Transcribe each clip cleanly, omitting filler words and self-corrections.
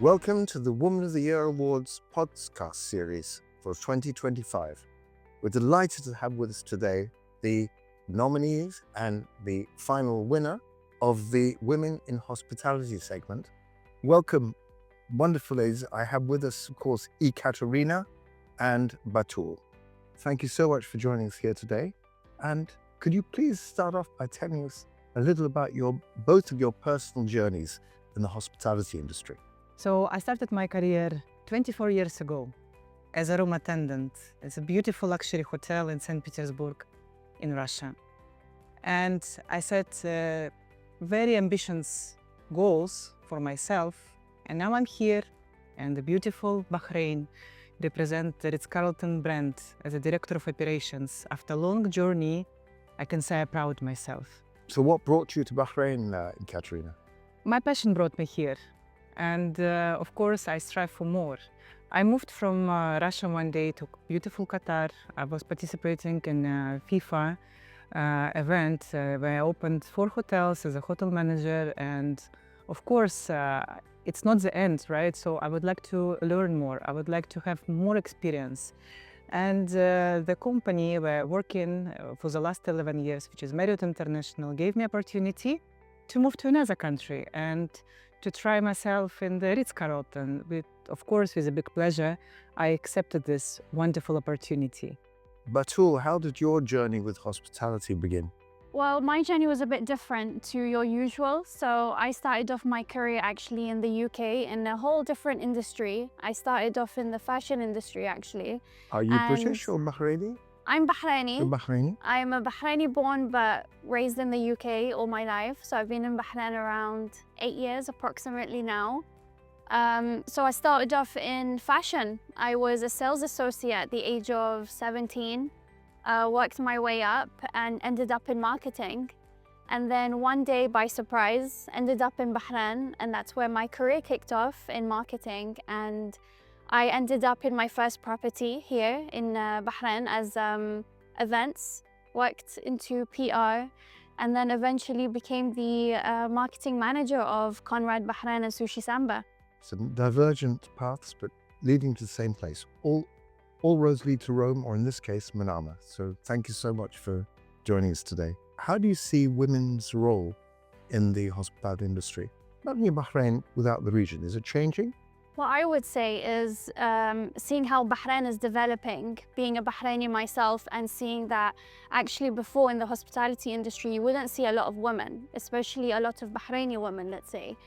Welcome to the Woman of the Year Awards podcast series for 2025. We're delighted to have with us today the nominees and the final winner of the Women in Hospitality segment. Welcome, wonderful ladies. I have with us, of course, Ekatrina and Batool. Thank you so much for joining us here today. And could you please start off by telling us a little about both of your personal journeys in the hospitality industry? So I started my career 24 years ago as a room attendant. It's a beautiful luxury hotel in St. Petersburg in Russia. And I set very ambitious goals for myself. And now I'm here in the beautiful Bahrain, represent the Ritz-Carlton brand as a director of operations. After a long journey, I can say I'm proud of myself. So what brought you to Bahrain, Ekaterina? My passion brought me here. And of course, I strive for more. I moved from Russia one day to beautiful Qatar. I was participating in a FIFA event where I opened 4 hotels as a hotel manager. And of course, it's not the end, right? So I would like to learn more. I would like to have more experience. And the company we're working for the last 11 years, which is Marriott International, gave me opportunity to move to another country and to try myself in the Ritz-Carlton. Of course, with a big pleasure, I accepted this wonderful opportunity. Batool, how did your journey with hospitality begin? Well, my journey was a bit different to your usual. So I started off my career actually in the UK in a whole different industry. I started off in the fashion industry actually. Are you British or Bahraini? I'm Bahraini. You're Bahraini? I'm a Bahraini born but raised in the UK all my life. So I've been in Bahrain around 8 years approximately now. So I started off in fashion. I was a sales associate at the age of 17. Worked my way up and ended up in marketing. And then one day by surprise, ended up in Bahrain, and that's where my career kicked off in marketing. And I ended up in my first property here in Bahrain as events, worked into PR, and then eventually became the marketing manager of Conrad Bahrain and Sushi Samba. Some divergent paths, but leading to the same place. All roads lead to Rome, or in this case, Manama. So thank you so much for joining us today. How do you see women's role in the hospitality industry? Not only Bahrain, without the region. Is it changing? What I would say is seeing how Bahrain is developing, being a Bahraini myself, and seeing that actually before in the hospitality industry, you wouldn't see a lot of women, especially a lot of Bahraini women, let's say.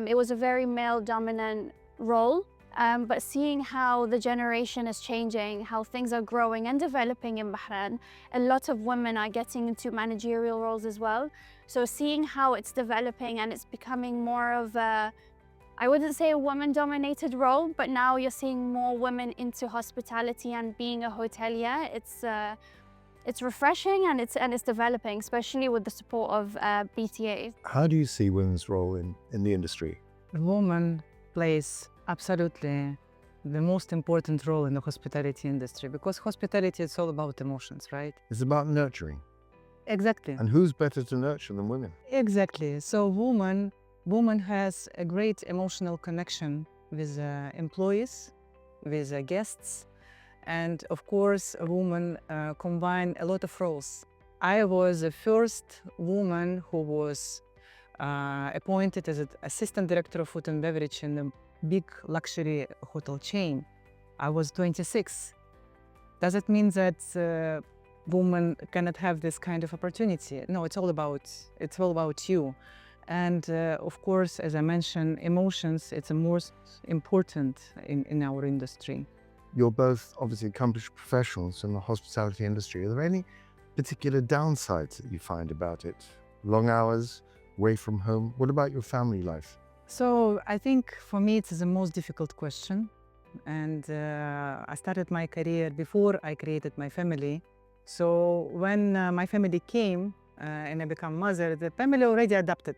It was a very male-dominant role, but seeing how the generation is changing, how things are growing and developing in Bahrain, a lot of women are getting into managerial roles as well. So seeing how it's developing and it's becoming more of a, I wouldn't say a woman-dominated role, but now you're seeing more women into hospitality and being a hotelier. It's refreshing and it's developing, especially with the support of BTA. How do you see women's role in the industry? The woman plays absolutely the most important role in the hospitality industry, because hospitality is all about emotions, right? It's about nurturing. Exactly. And who's better to nurture than women? Exactly. So woman has a great emotional connection with employees, with guests, and of course, a woman combine a lot of roles. I was the first woman who was appointed as an assistant director of food and beverage in a big luxury hotel chain. I was 26. Does it mean that women cannot have this kind of opportunity? No, it's all about you. And of course, as I mentioned, emotions, it's the most important in our industry. You're both obviously accomplished professionals in the hospitality industry. Are there any particular downsides that you find about it? Long hours, away from home? What about your family life? So I think for me, it's the most difficult question. And I started my career before I created my family. So when my family came and I became mother, the family already adapted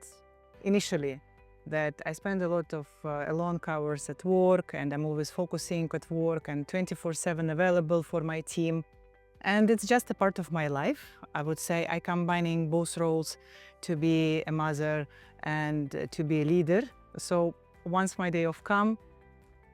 initially. That I spend a lot of long hours at work, and I'm always focusing at work and 24/7 available for my team. And it's just a part of my life. I would say I'm combining both roles to be a mother and to be a leader. So once my day off come,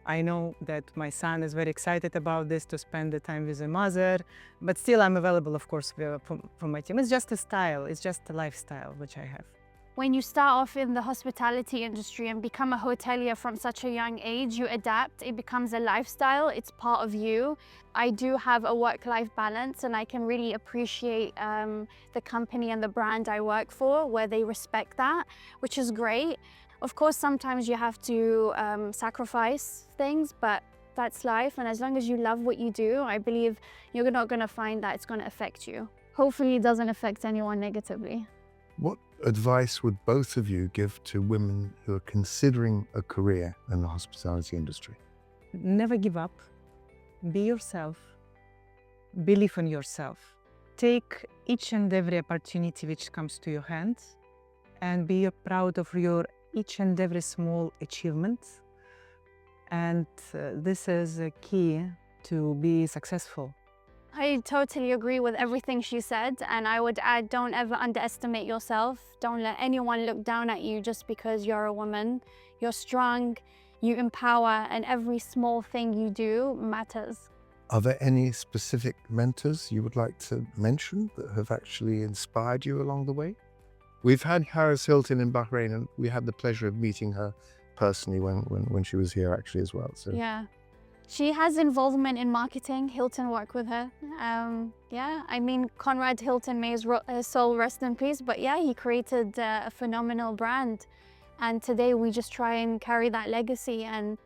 I know that my son is very excited about this, to spend the time with the mother, but still I'm available, of course, for my team. It's just a style, it's just a lifestyle which I have. When you start off in the hospitality industry and become a hotelier from such a young age, you adapt, it becomes a lifestyle, it's part of you. I do have a work-life balance, and I can really appreciate the company and the brand I work for, where they respect that, which is great. Of course, sometimes you have to sacrifice things, but that's life. And as long as you love what you do, I believe you're not going to find that it's going to affect you. Hopefully it doesn't affect anyone negatively. What advice would both of you give to women who are considering a career in the hospitality industry? Never give up. Be yourself. Believe in yourself. Take each and every opportunity which comes to your hands, and be proud of your each and every small achievement. And this is a key to be successful. I totally agree with everything she said, and I would add, don't ever underestimate yourself. Don't let anyone look down at you just because you're a woman. You're strong, you empower, and every small thing you do matters. Are there any specific mentors you would like to mention that have actually inspired you along the way? We've had Harris Hilton in Bahrain, and we had the pleasure of meeting her personally when she was here actually as well. So Yeah. She has involvement in marketing. Hilton worked with her. Yeah, I mean, Conrad Hilton, may his soul rest in peace, but yeah, he created a phenomenal brand. And today we just try and carry that legacy. And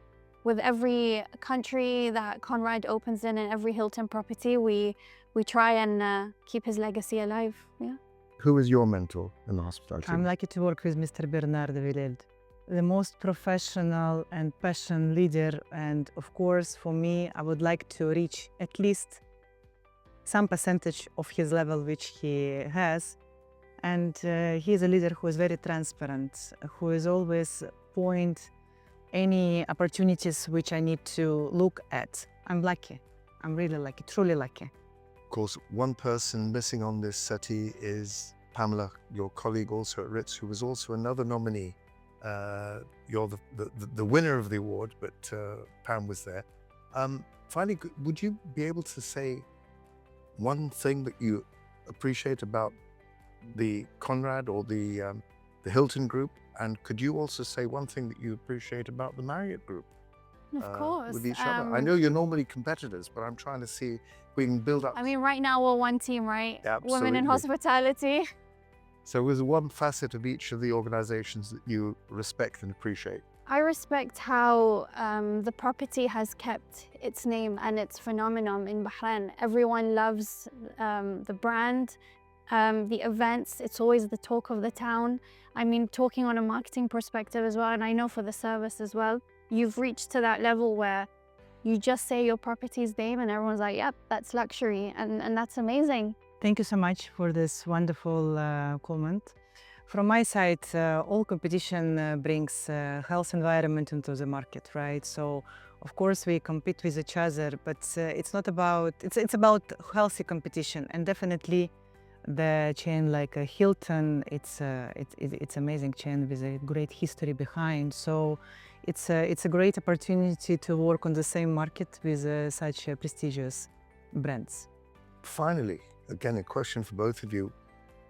with every country that Conrad opens in and every Hilton property, we try and keep his legacy alive. Yeah. who is your mentor in the hospitality? I'm lucky to work with Mr. Bernard Vileld, the most professional and passionate leader. And of course, for me, I would like to reach at least some percentage of his level, which he has. And he is a leader who is very transparent, who is always point any opportunities which I need to look at. I'm lucky. I'm really lucky, truly lucky. Of course, one person missing on this settee is Pamela, your colleague also at Ritz, who was also another nominee. You're the winner of the award, but Pam was there. Finally, would you be able to say one thing that you appreciate about the Conrad or the Hilton group? And could you also say one thing that you appreciate about the Marriott group? Of course. With each other. I know you're normally competitors, but I'm trying to see if we can build up. I mean, right now we're one team, right? Absolutely. Women in hospitality. So was one facet of each of the organizations that you respect and appreciate? I respect how the property has kept its name and its phenomenon in Bahrain. Everyone loves the brand, the events. It's always the talk of the town. I mean, talking on a marketing perspective as well, and I know for the service as well, you've reached to that level where you just say your property's name and everyone's like, yep, that's luxury, and that's amazing. Thank you so much for this wonderful comment. From my side, all competition brings health environment into the market, right? So, of course, we compete with each other, but it's not about, it's about healthy competition. And definitely the chain like Hilton, it's amazing chain with a great history behind. So it's a great opportunity to work on the same market with such prestigious brands. Finally, again, a question for both of you.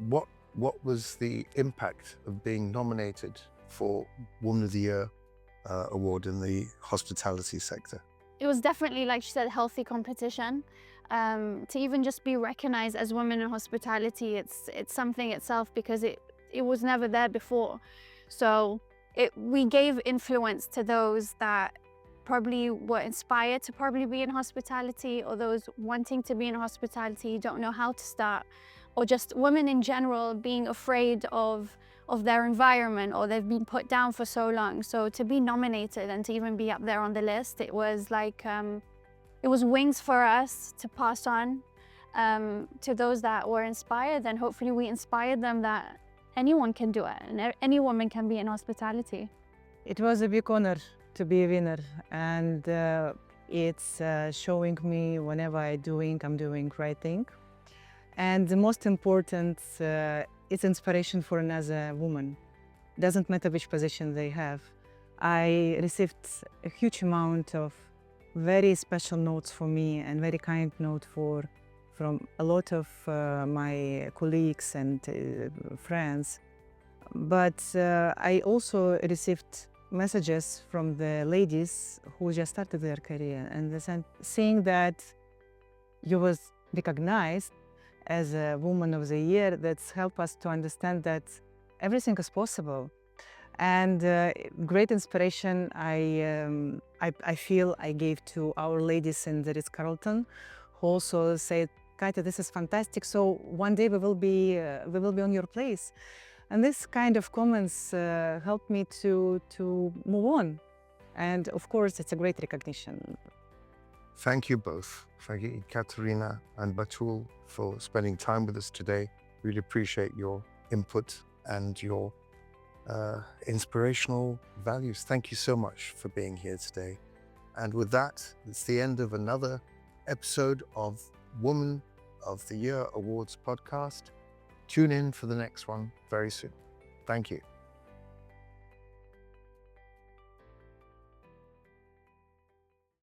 What was the impact of being nominated for Woman of the Year award in the hospitality sector? It was definitely, like she said, healthy competition. To even just be recognized as women in hospitality, it's something itself, because it was never there before. So we gave influence to those that probably were inspired to probably be in hospitality, or those wanting to be in hospitality, don't know how to start, or just women in general being afraid of their environment, or they've been put down for so long. So to be nominated and to even be up there on the list, it was like, it was wings for us to pass on to those that were inspired, and hopefully we inspired them that anyone can do it and any woman can be in hospitality. It was a big honor to be a winner, and it's showing me whenever I'm doing right thing. And the most important, it's inspiration for another woman. Doesn't matter which position they have, I received a huge amount of very special notes for me and very kind note from a lot of my colleagues and friends. But I also received messages from the ladies who just started their career, and they said, seeing that you was recognized as a Woman of the Year, that's helped us to understand that everything is possible. And great inspiration I feel I gave to our ladies in the Ritz-Carlton, who also said, Katya, this is fantastic. So one day we will be on your place. And this kind of comments helped me to move on. And of course, it's a great recognition. Thank you both. Thank you, Ekaterina and Batool, for spending time with us today. Really appreciate your input and your inspirational values. Thank you so much for being here today. And with that, it's the end of another episode of Woman of the Year Awards podcast. Tune in for the next one very soon. Thank you.